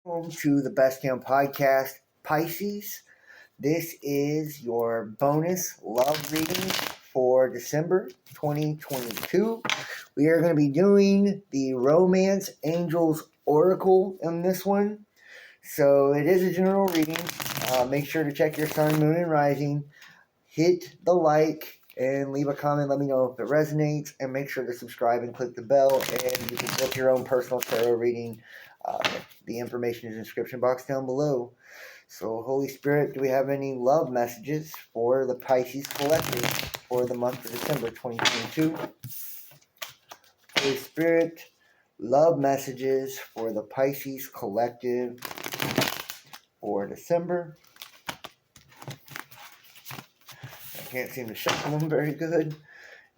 Welcome to the Best Damn Podcast, Pisces. This is your bonus love reading for December 2022. We are going to be doing the Romance Angels Oracle in this one. So it is a general reading. Make sure to check your sun, moon, and rising. Hit the like and leave a comment. Let me know if it resonates. And make sure to subscribe and click the bell. And you can book your own personal tarot reading. The information is in the description box down below. So, Holy Spirit, do we have any love messages for the Pisces Collective for the month of December 2022? Holy Spirit, love messages for the Pisces Collective for December. I can't seem to shuffle them very good.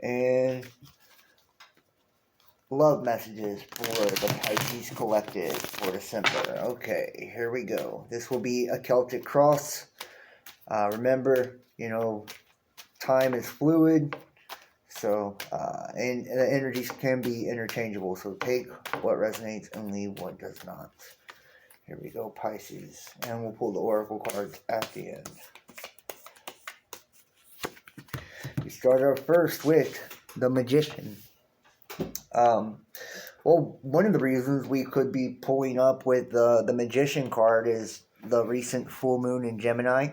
And love messages for the Pisces Collective for December. Okay, here we go. This will be a Celtic cross. Remember, time is fluid. So, and the energies can be interchangeable. So take what resonates and leave what does not. Here we go, Pisces. And we'll pull the Oracle cards at the end. We start off first with the Magician. Well, one of the reasons we could be pulling up with the Magician card is the recent full moon in Gemini.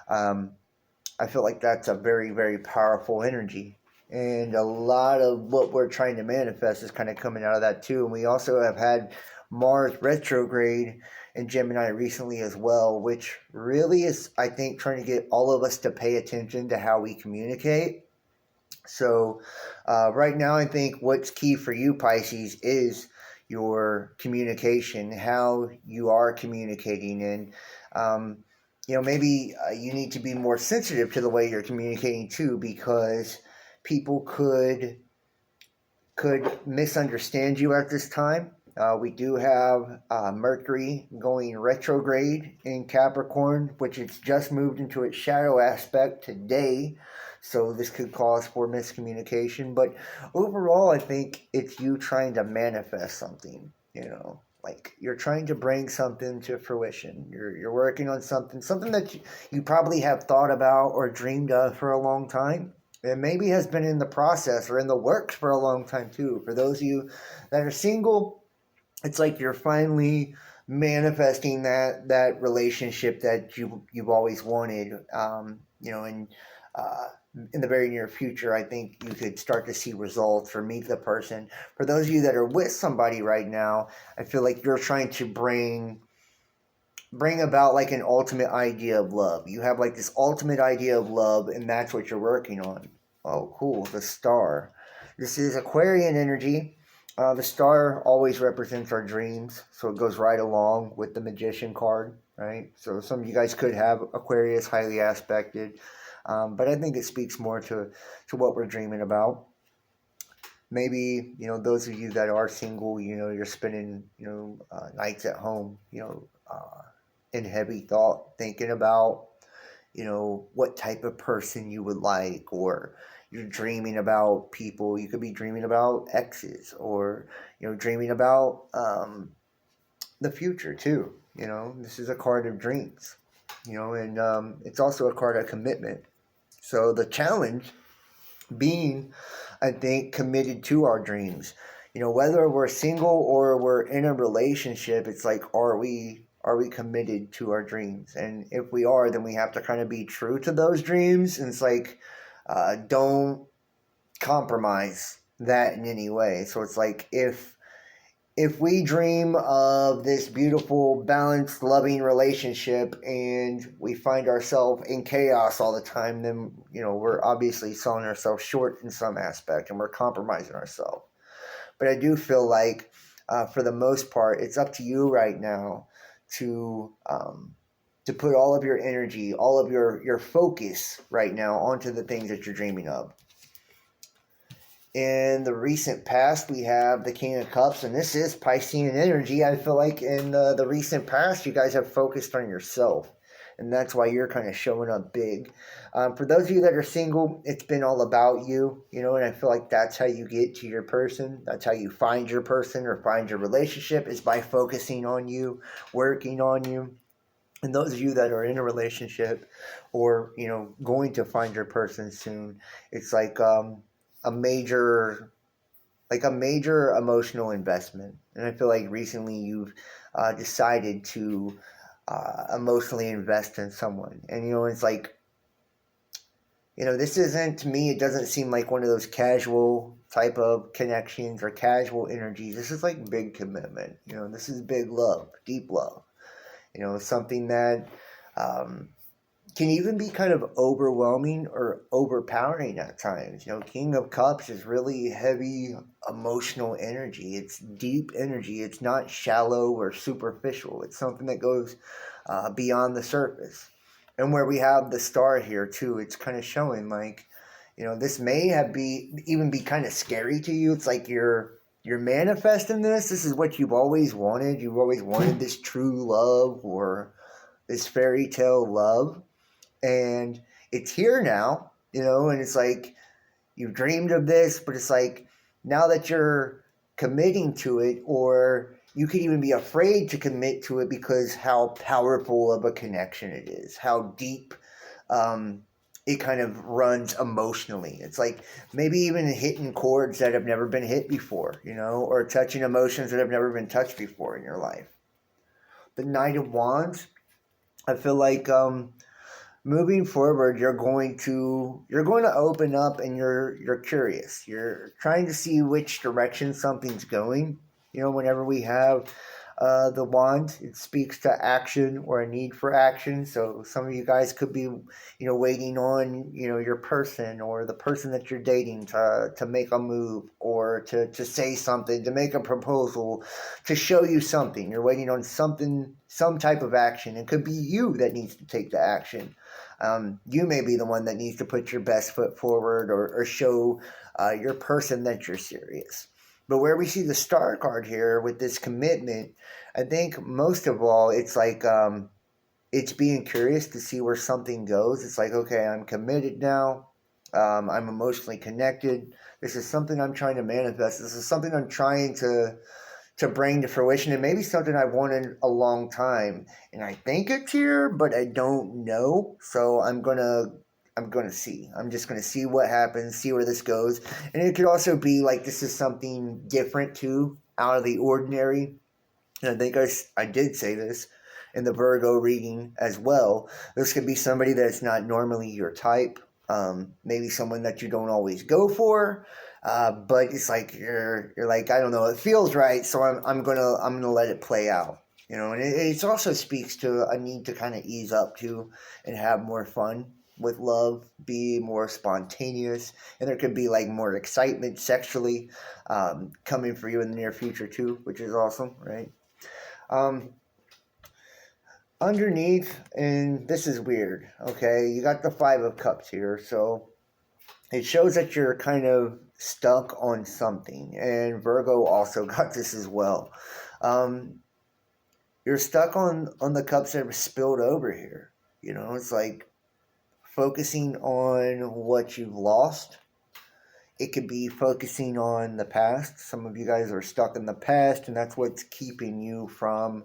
I feel like that's a very, very powerful energy. And a lot of what we're trying to manifest is kind of coming out of that too. And we also have had Mars retrograde in Gemini recently as well, which really is, I think, trying to get all of us to pay attention to how we communicate. So right now, I think what's key for you, Pisces, is your communication, how you are communicating. And, maybe you need to be more sensitive to the way you're communicating too, because people could misunderstand you at this time. We do have Mercury going retrograde in Capricorn, which it's just moved into its shadow aspect today. So this could cause for miscommunication. But overall, I think it's you trying to manifest something, like you're trying to bring something to fruition. You're working on something that you probably have thought about or dreamed of for a long time. And maybe has been in the process or in the works for a long time too. For those of you that are single, it's like you're finally manifesting that relationship that you've always wanted. In the very near future, I think you could start to see results or meet the person. For those of you that are with somebody right now, I feel like you're trying to bring about like an ultimate idea of love. You have like this ultimate idea of love, and that's what you're working on. Oh, cool. The star. This is Aquarian energy. The star always represents our dreams, so it goes right along with the Magician card, right? So some of you guys could have Aquarius highly aspected. But I think it speaks more to what we're dreaming about. Maybe, those of you that are single, you're spending, nights at home, in heavy thought, thinking about, what type of person you would like, or you're dreaming about people. You could be dreaming about exes, or, dreaming about the future too. This is a card of dreams, and it's also a card of commitment. So the challenge being, I think, committed to our dreams. Whether we're single or we're in a relationship, it's like, are we committed to our dreams? And if we are, then we have to kind of be true to those dreams. And it's like, don't compromise that in any way. So it's like, if we dream of this beautiful, balanced, loving relationship and we find ourselves in chaos all the time, then, we're obviously selling ourselves short in some aspect and we're compromising ourselves. But I do feel like, for the most part, it's up to you right now to put all of your energy, all of your focus right now onto the things that you're dreaming of. In the recent past, we have the King of Cups, and this is Piscean energy. I feel like in the recent past, you guys have focused on yourself. and that's why you're kind of showing up big. For those of you that are single, it's been all about you, and I feel like that's how you get to your person. That's how you find your person or find your relationship, is by focusing on you, working on you. And those of you that are in a relationship, or going to find your person soon, it's like a major like a major emotional investment. And I feel like recently you've decided to emotionally invest in someone. And, it's like, this isn't, to me, it doesn't seem like one of those casual type of connections or casual energies. This is like big commitment. This is big love, deep love. Something that um, can even be kind of overwhelming or overpowering at times. King of Cups is really heavy emotional energy. It's deep energy. It's not shallow or superficial. It's something that goes beyond the surface. And where we have the star here too, it's kind of showing like, this may even be kind of scary to you. It's like you're manifesting this. This is what you've always wanted. You've always wanted this true love or this fairy tale love, and it's here now, and it's like you've dreamed of this, but it's like now that you're committing to it, or you could even be afraid to commit to it because how powerful of a connection it is, how deep it kind of runs emotionally. It's like maybe even hitting chords that have never been hit before, or touching emotions that have never been touched before in your life. The Knight of Wands, I feel like moving forward, you're going to open up, and you're curious. You're trying to see which direction something's going. Whenever we have the wand, it speaks to action or a need for action. So some of you guys could be, waiting on, your person or the person that you're dating to make a move, or to say something, to make a proposal, to show you something. You're waiting on something, some type of action. It could be you that needs to take the action. You may be the one that needs to put your best foot forward, or show your person that you're serious. But where we see the star card here with this commitment, I think most of all, it's like it's being curious to see where something goes. It's like, okay, I'm committed now. I'm emotionally connected. This is something I'm trying to manifest. This is something I'm trying to bring to fruition, and maybe something I've wanted a long time. And I think it's here, but I don't know. So I'm gonna see. I'm just gonna see what happens, see where this goes. And it could also be like this is something different too, out of the ordinary. And I think I did say this in the Virgo reading as well. This could be somebody that's not normally your type. Maybe someone that you don't always go for. But it's like you're like, I don't know, it feels right, so I'm gonna let it play out. And it also speaks to a need to kind of ease up to and have more fun with love, be more spontaneous, and there could be like more excitement sexually coming for you in the near future too, which is awesome, right? Underneath, and this is weird, okay, you got the Five of Cups here, so it shows that you're kind of stuck on something, and Virgo also got this as well. You're stuck on the cups that have spilled over here. It's like focusing on what you've lost. It could be focusing on the past. Some of you guys are stuck in the past, and that's what's keeping you from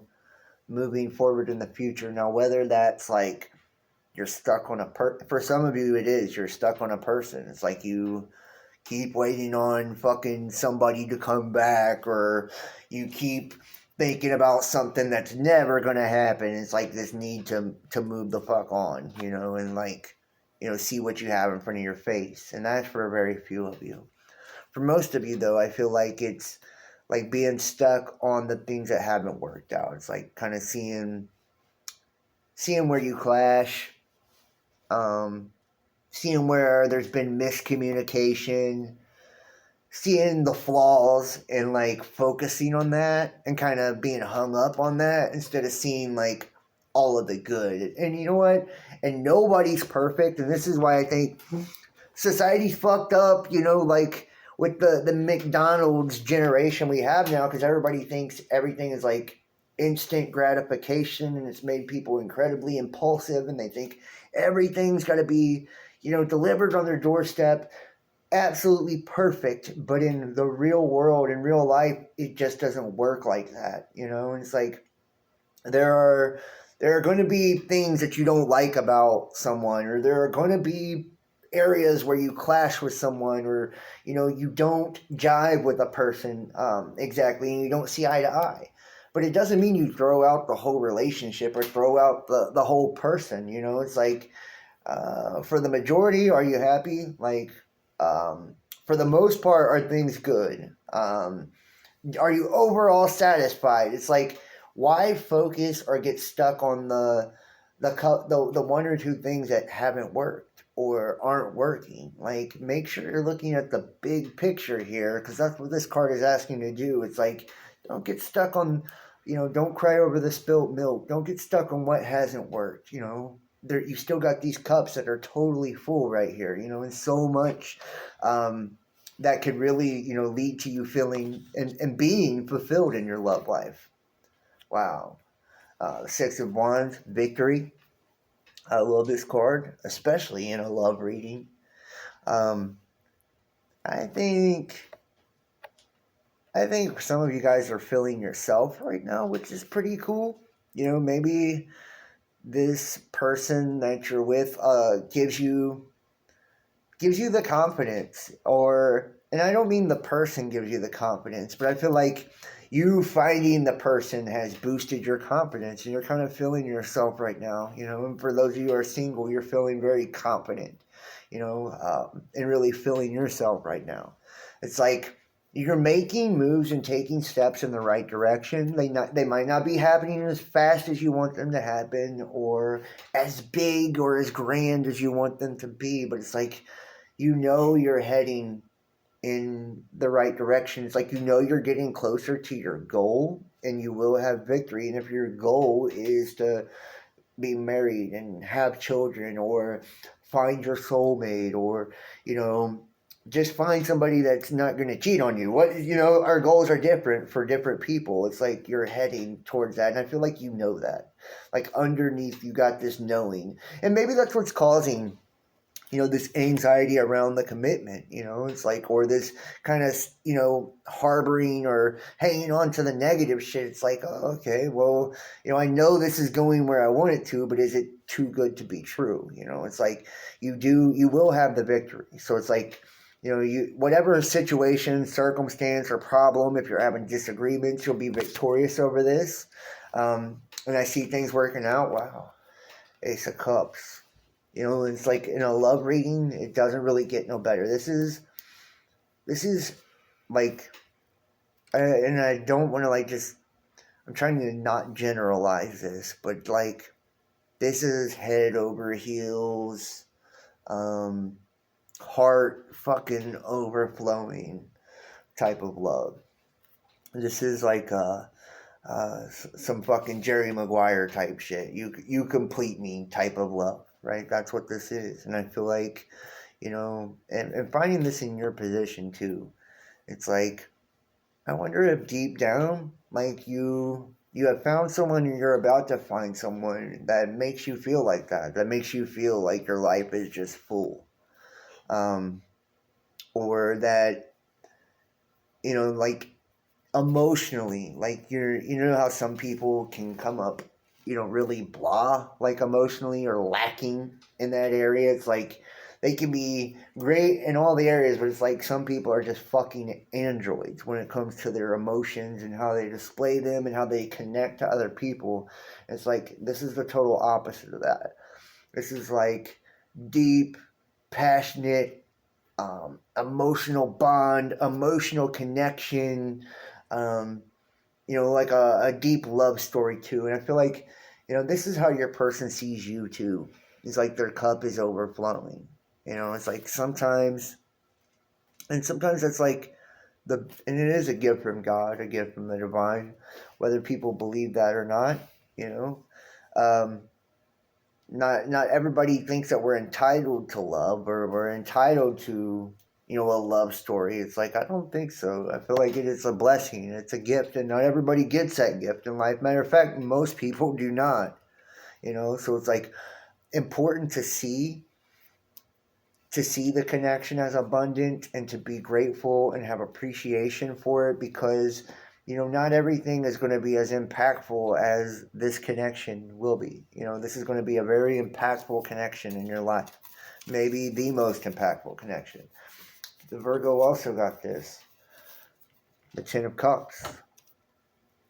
moving forward in the future. Now, whether that's like you're stuck on for some of you, it is. You're stuck on a person. It's like you keep waiting on fucking somebody to come back, or you keep thinking about something that's never going to happen. It's like this need to move the fuck on, and like, see what you have in front of your face. And that's for very few of you. For most of you, though, I feel like it's like being stuck on the things that haven't worked out. It's like kind of seeing where you clash, seeing where there's been miscommunication, seeing the flaws and like focusing on that and kind of being hung up on that instead of seeing like all of the good. And you know what? And nobody's perfect. And this is why I think society's fucked up, like with the McDonald's generation we have now, because everybody thinks everything is like instant gratification, and it's made people incredibly impulsive, and they think everything's got to be, delivered on their doorstep, absolutely perfect. But in the real world, in real life, it just doesn't work like that, and it's like there are going to be things that you don't like about someone, or there are going to be areas where you clash with someone, or you don't jive with a person exactly, and you don't see eye to eye. But it doesn't mean you throw out the whole relationship or throw out the whole person. It's like, for the majority, are you happy? Like, for the most part, are things good? Are you overall satisfied? It's like, why focus or get stuck on the one or two things that haven't worked or aren't working? Like, make sure you're looking at the big picture here, because that's what this card is asking you to do. It's like, don't get stuck on, don't cry over the spilt milk. Don't get stuck on what hasn't worked. You still got these cups that are totally full right here. And so much. That could really, lead to you feeling and being fulfilled in your love life. Wow. Six of Wands, victory. I love this card, especially in a love reading. Um, I think some of you guys are feeling yourself right now, which is pretty cool. Maybe this person that you're with gives you the confidence, and I don't mean the person gives you the confidence, but I feel like you finding the person has boosted your confidence, and you're kind of feeling yourself right now, and for those of you who are single, you're feeling very confident, and really feeling yourself right now. It's like you're making moves and taking steps in the right direction. They might not be happening as fast as you want them to happen, or as big or as grand as you want them to be, but it's like, you're heading in the right direction. It's like, you're getting closer to your goal, and you will have victory. And if your goal is to be married and have children, or find your soulmate, or just find somebody that's not going to cheat on you, our goals are different for different people. It's like you're heading towards that, and I feel like that, like, underneath you got this knowing, and maybe that's what's causing this anxiety around the commitment. It's like, or this kind of, harboring or hanging on to the negative shit. It's like, oh, okay, well, I know this is going where I want it to, but is it too good to be true? It's like, you will have the victory. So it's like, whatever situation, circumstance, or problem, if you're having disagreements, you'll be victorious over this. And I see things working out. Wow. Ace of Cups. It's like, in a love reading, it doesn't really get no better. This is like, and I don't want to, like, I'm trying to not generalize this, but like, this is head over heels, heart fucking overflowing type of love. This is like some fucking Jerry Maguire type shit. You complete me type of love, right? That's what this is. And I feel like, and finding this in your position too, it's like, I wonder if deep down, like, you have found someone, and you're about to find someone that makes you feel like that makes you feel like your life is just full. Or that, like, emotionally, like, how some people can come up, really blah, like, emotionally, or lacking in that area. It's like, they can be great in all the areas, but it's like some people are just fucking androids when it comes to their emotions and how they display them and how they connect to other people. It's like, this is the total opposite of that. This is like deep, passionate, emotional bond, emotional connection, like a deep love story too. And I feel like, this is how your person sees you too. It's like their cup is overflowing. It's like sometimes it's like and it is a gift from God, a gift from the divine, whether people believe that or not. Not everybody thinks that we're entitled to love, or we're entitled to, a love story. It's like, I don't think so. I feel like it is a blessing. It's a gift, and not everybody gets that gift in life. Matter of fact, most people do not. So it's like important to see the connection as abundant and to be grateful and have appreciation for it, because not everything is going to be as impactful as this connection will be. This is going to be a very impactful connection in your life, maybe the most impactful connection. The Virgo also got this, the Ten of Cups.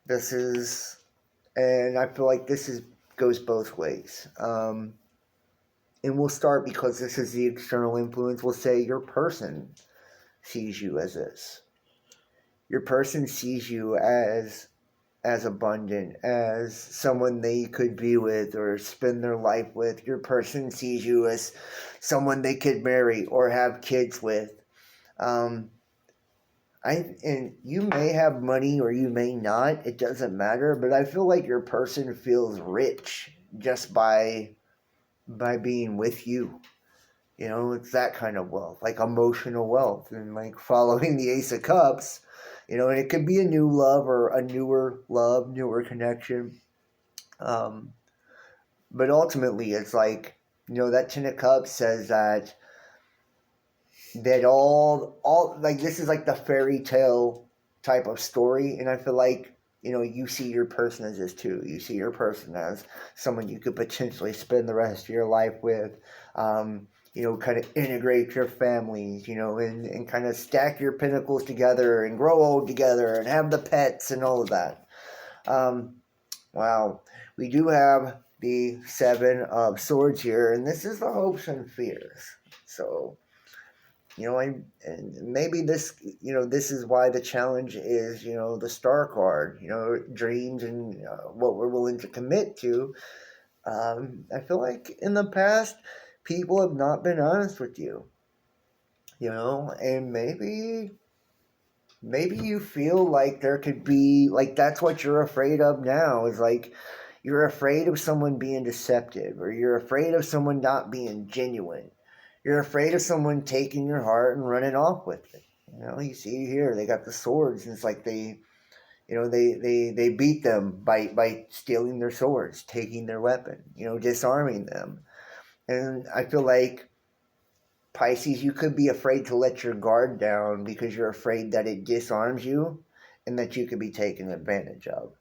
This is, and I feel like goes both ways. And we'll start, because this is the external influence. We'll say your person sees you as this. Your person sees you as abundant, as someone they could be with or spend their life with. Your person sees you as someone they could marry or have kids with. And you may have money or you may not. It doesn't matter. But I feel like your person feels rich just by being with you. It's that kind of wealth, like emotional wealth, and like following the Ace of Cups, and it could be a new love or a newer love, newer connection. But ultimately, it's like, that Ten of Cups says that all like, this is like the fairy tale type of story, and I feel like, you see your person as this too. You see your person as someone you could potentially spend the rest of your life with. Kind of integrate your families, and kind of stack your pinnacles together and grow old together and have the pets and all of that. Wow. We do have the Seven of Swords here, and this is the hopes and fears. So, and maybe this is why the challenge is, the Star card, dreams and what we're willing to commit to. I feel like in the past, people have not been honest with you, and maybe you feel like there could be, like, that's what you're afraid of now, is like, you're afraid of someone being deceptive, or you're afraid of someone not being genuine. You're afraid of someone taking your heart and running off with it. You see here, they got the swords, and it's like they beat them by stealing their swords, taking their weapon, disarming them. And I feel like, Pisces, you could be afraid to let your guard down because you're afraid that it disarms you and that you could be taken advantage of.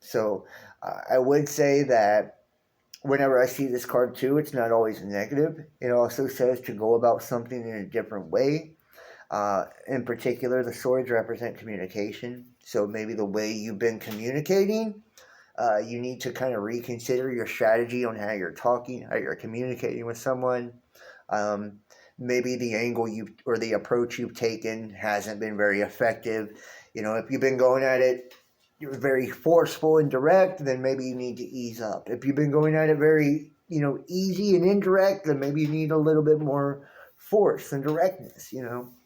So I would say that whenever I see this card too, it's not always negative. It also says to go about something in a different way. In particular, the swords represent communication. So maybe the way you've been communicating, you need to kind of reconsider your strategy on how you're talking, how you're communicating with someone. Maybe the angle or the approach you've taken hasn't been very effective. If you've been going at it, you're very forceful and direct, then maybe you need to ease up. If you've been going at it very, easy and indirect, then maybe you need a little bit more force and directness.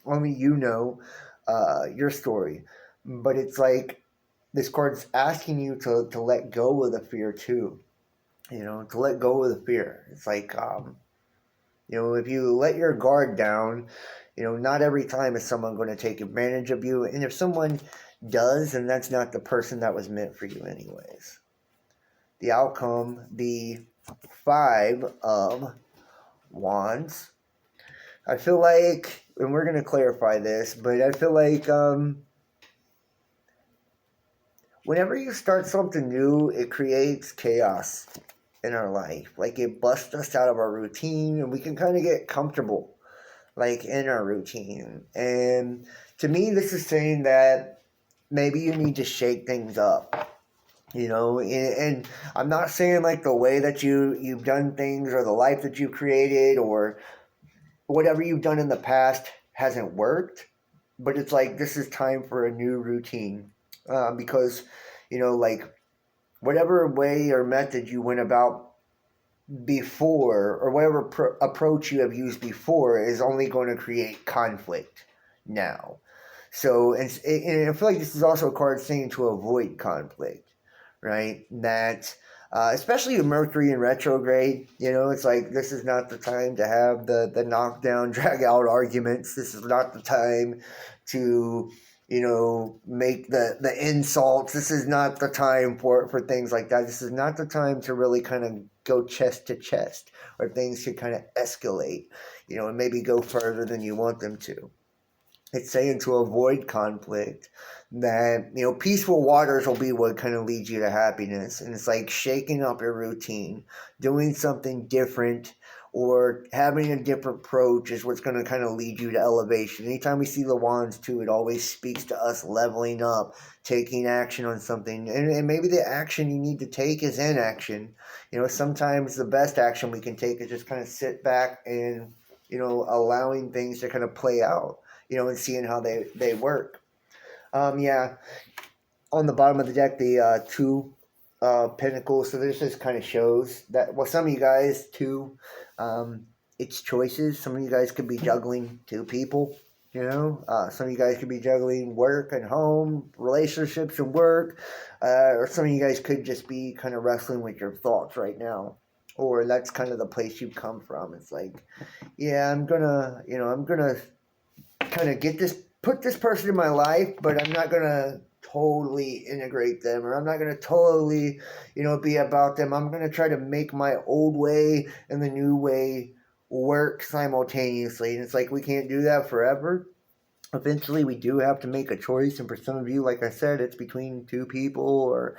Only your story. But it's like, this card's asking you to let go of the fear too. To let go of the fear. It's like, if you let your guard down, not every time is someone going to take advantage of you. And if someone does, then that's not the person that was meant for you anyways. The outcome, the Five of Wands. I feel like, and we're going to clarify this, but I feel like whenever you start something new, it creates chaos in our life. Like, it busts us out of our routine, and we can kind of get comfortable, like, in our routine. And to me, this is saying that maybe you need to shake things up. And I'm not saying like the way that you've done things or the life that you've created or whatever you've done in the past hasn't worked, but it's like, this is time for a new routine, because like, whatever way or method you went about before, or whatever approach you have used before, is only going to create conflict now. So, and I feel like this is also a card saying to avoid conflict, right? That especially with Mercury in retrograde. It's like this is not the time to have the knockdown, drag out arguments. This is not the time to make the insults. This is not the time for things like that. This is not the time to really kind of go chest to chest, or things could kind of escalate, and maybe go further than you want them to. It's saying to avoid conflict, that peaceful waters will be what kind of leads you to happiness. And it's like shaking up your routine, doing something different, or having a different approach is what's going to kind of lead you to elevation. Anytime we see the wands too, it always speaks to us leveling up, taking action on something. And maybe the action you need to take is inaction. Sometimes the best action we can take is just kind of sit back and allowing things to kind of play out, and seeing how they work. Yeah, on the bottom of the deck, the two Pentacles. So this just kind of shows that, well, some of you guys too, it's choices. Some of you guys could be juggling two people. Some of you guys could be juggling work and home, relationships and work, or some of you guys could just be kind of wrestling with your thoughts right now, or that's kind of the place you come from. It's like, yeah, I'm gonna kind of put this person in my life, but I'm not gonna totally integrate them, or I'm not gonna totally, be about them. I'm gonna try to make my old way and the new way work simultaneously. And it's like, we can't do that forever. Eventually we do have to make a choice, and for some of you, like I said, it's between two people, or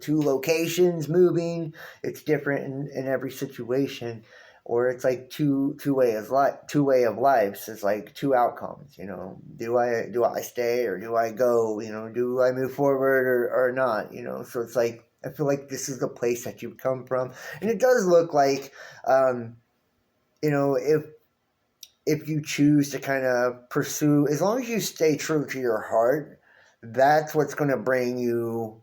two locations moving. It's different in every situation. Or it's like two way of life. It's like two outcomes. Do I stay or do I go? Do I move forward or not? So it's like, I feel like this is the place that you've come from, and it does look like, if you choose to kind of pursue, as long as you stay true to your heart, that's what's going to bring you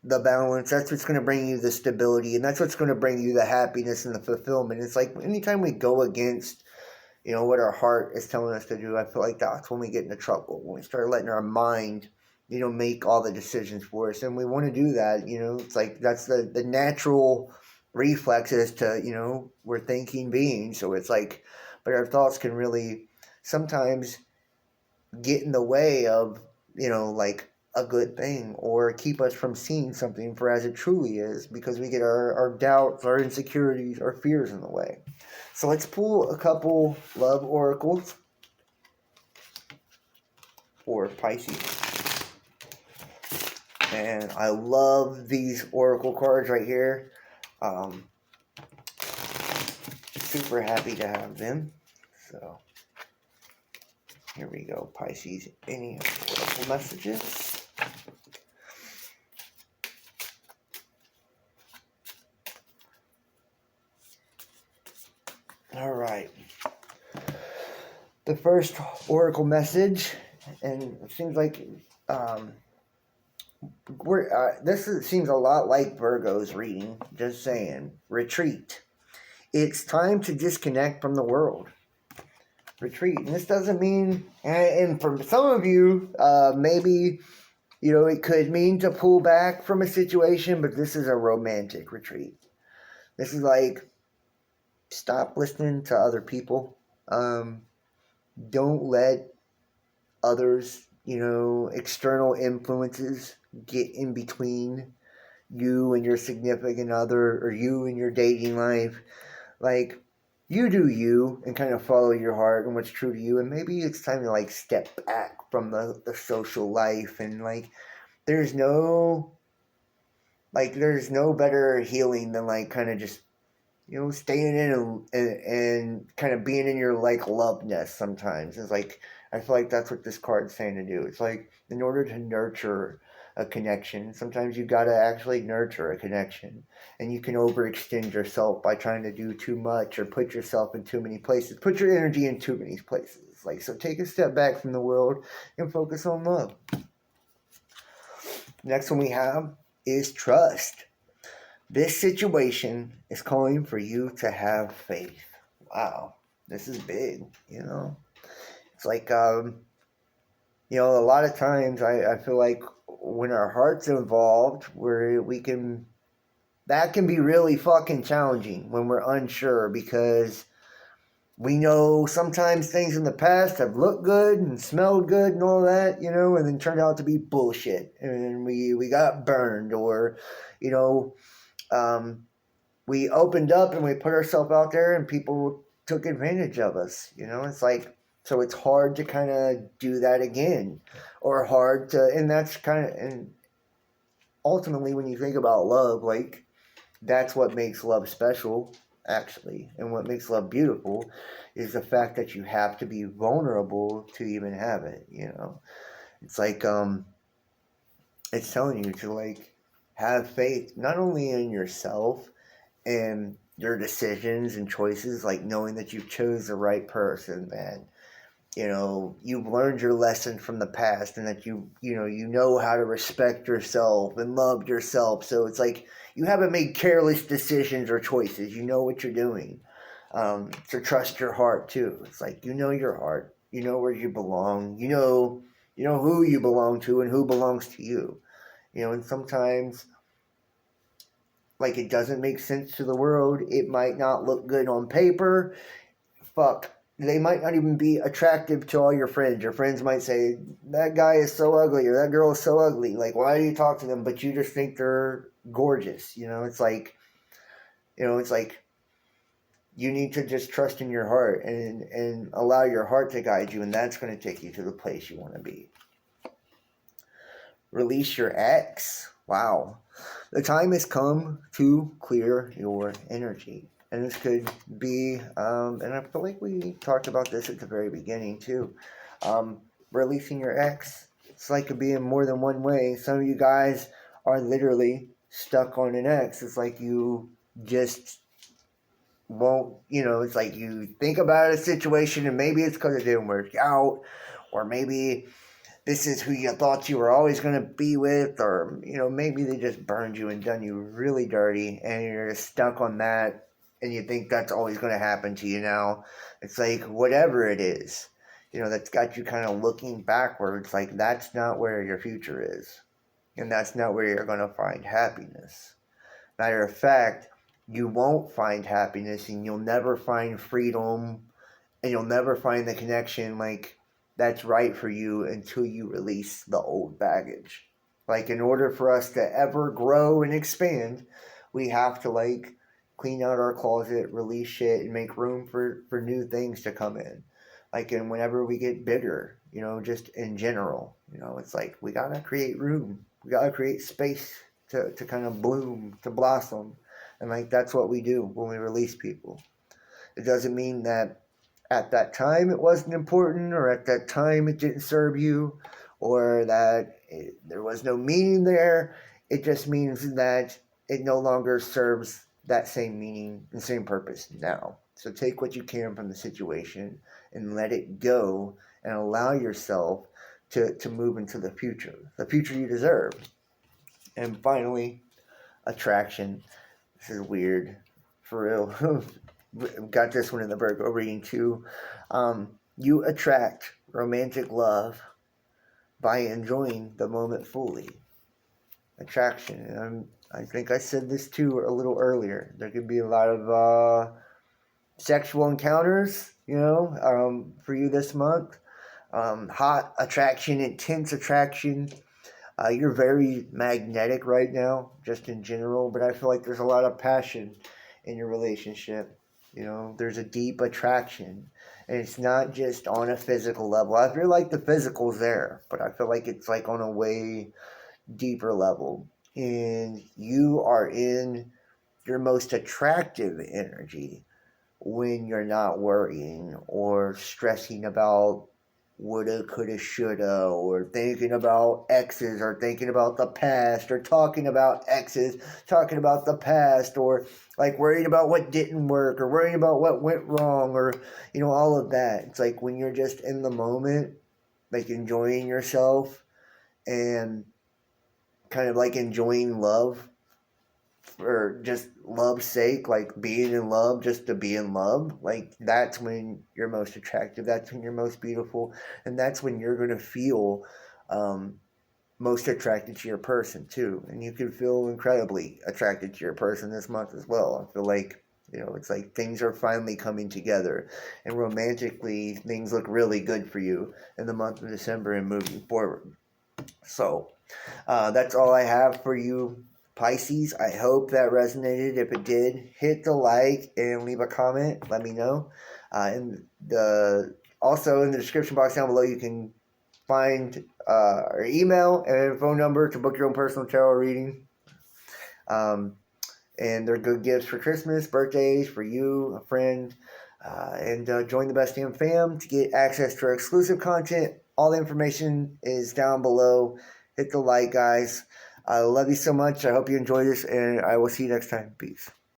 the balance. That's what's going to bring you the stability, and that's what's going to bring you the happiness and the fulfillment. It's like anytime we go against, what our heart is telling us to do, I feel like that's when we get into trouble. When we start letting our mind, make all the decisions for us, and we want to do that. It's like that's the natural reflexes to, we're thinking beings. So it's like, but our thoughts can really sometimes get in the way of, like a good thing, or keep us from seeing something for as it truly is, because we get our doubts, our insecurities, our fears in the way. So let's pull a couple love oracles for Pisces. And I love these oracle cards right here. Super happy to have them. So here we go, Pisces. Any oracle messages? All right. The first oracle message, and it seems like seems a lot like Virgo's reading. Just saying, retreat. It's time to disconnect from the world. Retreat. And this doesn't mean, and for some of you, maybe, it could mean to pull back from a situation, but this is a romantic retreat. This is like, stop listening to other people. Don't let others, external influences get in between you and your significant other, or you and your dating life. Like, you do you and kind of follow your heart and what's true to you. And maybe it's time to like step back from the social life, and like there's no better healing than like kind of just staying in and kind of being in your like love nest. Sometimes it's like, I feel like that's what this card's saying to do. It's like, in order to nurture a connection, sometimes you got to actually nurture a connection, and you can overextend yourself by trying to do too much or put yourself in too many places, put your energy in too many places. Like, so take a step back from the world and focus on love. Next one we have is trust. This situation is calling for you to have faith. Wow, this is big, It's like, a lot of times I feel like when our heart's involved, we can that can be really fucking challenging when we're unsure, because we know sometimes things in the past have looked good and smelled good and all that, and then turned out to be bullshit, and we got burned, or you know um, we opened up and we put ourselves out there and people took advantage of us. It's like, so it's hard to kind of do that again, or hard to, and that's kind of, and ultimately when you think about love, like, that's what makes love special, actually, and what makes love beautiful is the fact that you have to be vulnerable to even have it. It's like, it's telling you to, like, have faith not only in yourself and your decisions and choices, like knowing that you chose the right person, man. You've learned your lesson from the past, and that you know how to respect yourself and love yourself. So it's like you haven't made careless decisions or choices. You know what you're doing. To trust your heart too. It's like, your heart. You know where you belong. You know who you belong to and who belongs to you. And sometimes, like, it doesn't make sense to the world. It might not look good on paper. Fuck. They might not even be attractive to all your friends. Your friends might say, that guy is so ugly, or that girl is so ugly. Like, why do you talk to them? But you just think they're gorgeous. It's like you need to just trust in your heart, and allow your heart to guide you, and that's going to take you to the place you want to be. Release your ex. Wow. The time has come to clear your energy. And this could be, and I feel like we talked about this at the very beginning too. Releasing your ex. It's like it could be in more than one way. Some of you guys are literally stuck on an ex. It's like you just won't, it's like you think about a situation, and maybe it's because it didn't work out, or maybe this is who you thought you were always going to be with, or maybe they just burned you and done you really dirty, and you're just stuck on that, and you think that's always going to happen to you now. It's like, whatever it is, that's got you kind of looking backwards, like, that's not where your future is, and that's not where you're going to find happiness. Matter of fact, you won't find happiness, and you'll never find freedom, and you'll never find the connection, like, that's right for you, until you release the old baggage. Like, in order for us to ever grow and expand, we have to, like, clean out our closet, release shit, and make room for new things to come in. Like, and whenever we get bigger, just in general, it's like we gotta create room. We gotta create space to kind of bloom, to blossom. And, like, that's what we do when we release people. It doesn't mean that at that time it wasn't important, or at that time it didn't serve you, or that there was no meaning there. It just means that it no longer serves that same meaning and same purpose now. So take what you can from the situation and let it go, and allow yourself to move into the future you deserve. And finally, attraction. This is weird, for real. Got this one in the Virgo reading too. You attract romantic love by enjoying the moment fully. Attraction. And I think I said this too a little earlier. There could be a lot of sexual encounters, for you this month. Hot attraction, intense attraction. You're very magnetic right now, just in general, but I feel like there's a lot of passion in your relationship. There's a deep attraction, and it's not just on a physical level. I feel like the physical's there, but I feel like it's like on a way deeper level. And you are in your most attractive energy when you're not worrying or stressing about woulda, coulda, shoulda, or thinking about exes, or thinking about the past, or talking about exes, talking about the past, or like worried about what didn't work, or worrying about what went wrong, or all of that. It's like when you're just in the moment, like enjoying yourself, and kind of like enjoying love for just love's sake, like being in love just to be in love, like that's when you're most attractive, that's when you're most beautiful, and that's when you're going to feel most attracted to your person too, and you can feel incredibly attracted to your person this month as well. I feel like, it's like things are finally coming together, and romantically things look really good for you in the month of December and moving forward. So that's all I have for you, Pisces. I hope that resonated. If it did, hit the like and leave a comment. Let me know. And also in the description box down below, you can find our email and phone number to book your own personal tarot reading. And they're good gifts for Christmas, birthdays, for you, a friend. And join the Best Damn Fam to get access to our exclusive content. All the information is down below. Hit the like, guys. I love you so much. I hope you enjoy this, and I will see you next time. Peace.